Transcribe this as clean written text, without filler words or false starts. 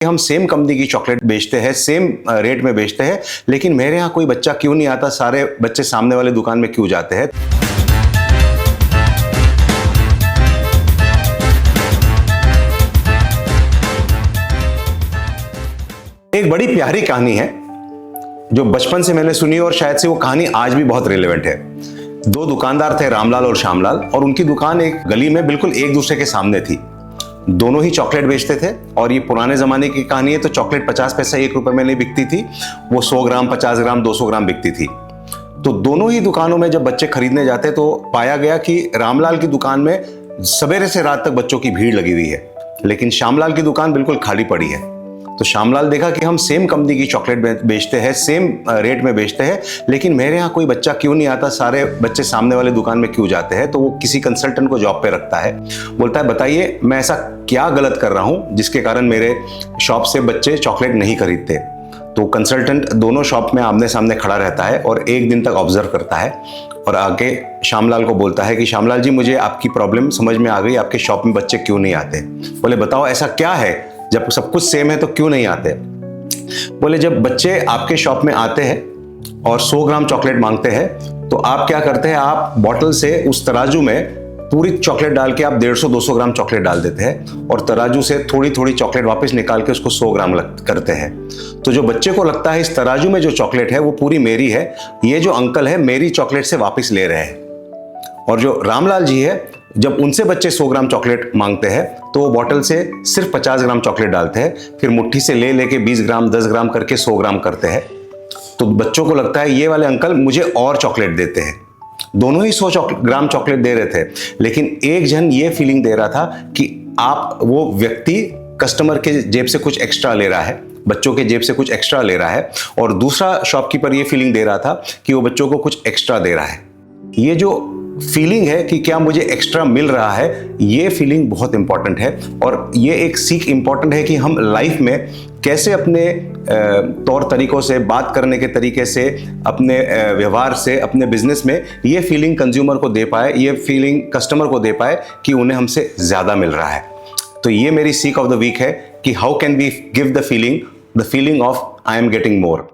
हम same company की chocolate बेचते हैं, सेम रेट में बेचते हैं, लेकिन मेरे यहाँ कोई बच्चा क्यों नहीं आता, सारे बच्चे सामने वाले दुकान में क्यों जाते हैं। एक बड़ी प्यारी कहानी है जो बचपन से मैंने सुनी और शायद से वो कहानी आज भी बहुत रिलेवेंट है। दो दुकानदार थे, रामलाल और श्यामलाल, और उनकी दुकान एक गली में बिल्कुल एक दूसरे के सामने थी। दोनों ही चॉकलेट बेचते थे और ये पुराने जमाने की कहानी है, तो चॉकलेट 50 पैसा 1 रुपए में नहीं बिकती थी, वो 100 ग्राम, 50 ग्राम, 200 ग्राम बिकती थी। तो दोनों ही दुकानों में जब बच्चे खरीदने जाते तो पाया गया कि रामलाल की दुकान में सवेरे से रात तक बच्चों की भीड़ लगी हुई है, लेकिन श्यामलाल की दुकान बिल्कुल खाली पड़ी है। तो श्यामलाल देखा कि हम सेम कंपनी की चॉकलेट बेचते हैं, सेम रेट में बेचते हैं, लेकिन मेरे यहाँ कोई बच्चा क्यों नहीं आता, सारे बच्चे सामने वाले दुकान में क्यों जाते हैं। तो वो किसी कंसल्टेंट को जॉब पे रखता है, बोलता है बताइए मैं ऐसा क्या गलत कर रहा हूँ जिसके कारण मेरे शॉप से बच्चे चॉकलेट नहीं खरीदते। तो कंसल्टेंट दोनों शॉप में आमने सामने खड़ा रहता है और एक दिन तक ऑब्जर्व करता है और आके श्यामलाल को बोलता है कि श्यामलाल जी, मुझे आपकी प्रॉब्लम समझ में आ गई, आपके शॉप में बच्चे क्यों नहीं आते। बोले बताओ ऐसा क्या है, जब सब कुछ सेम है तो क्यों नहीं आते। बोले जब बच्चे आपके शॉप में आते हैं और 100 ग्राम चॉकलेट मांगते हैं तो आप क्या करते हैं, आप बॉटल से उस तराजू में पूरी चॉकलेट डाल के आप 150-200 ग्राम चॉकलेट डाल देते हैं और तराजू से थोड़ी थोड़ी चॉकलेट वापस निकाल के उसको 100 ग्राम करते हैं। तो जो बच्चे को लगता है इस तराजू में जो चॉकलेट है वो पूरी मेरी है, ये जो अंकल है मेरी चॉकलेट से वापस ले रहे हैं। और जो रामलाल जी है, जब उनसे बच्चे 100 ग्राम चॉकलेट मांगते हैं तो वो बॉटल से सिर्फ 50 ग्राम चॉकलेट डालते हैं, फिर मुट्ठी से ले लेके 20 ग्राम 10 ग्राम करके 100 ग्राम करते हैं। तो बच्चों को लगता है ये वाले अंकल मुझे और चॉकलेट देते हैं। दोनों ही 100 ग्राम चॉकलेट दे रहे थे, लेकिन एक जन ये फीलिंग दे रहा था कि वो व्यक्ति कस्टमर के जेब से कुछ एक्स्ट्रा ले रहा है, बच्चों के जेब से कुछ एक्स्ट्रा ले रहा है, और दूसरा शॉपकीपर ये फीलिंग दे रहा था कि वो बच्चों को कुछ एक्स्ट्रा दे रहा है। ये जो फीलिंग है कि क्या मुझे एक्स्ट्रा मिल रहा है, ये फीलिंग बहुत इंपॉर्टेंट है। और ये एक सीख इंपॉर्टेंट है कि हम लाइफ में कैसे अपने तौर तरीकों से, बात करने के तरीके से, अपने व्यवहार से, अपने बिजनेस में ये फीलिंग कंज्यूमर को दे पाए, ये फीलिंग कस्टमर को दे पाए कि उन्हें हमसे ज़्यादा मिल रहा है। तो ये मेरी सीख ऑफ द वीक है कि how can we give the feeling of I am getting more.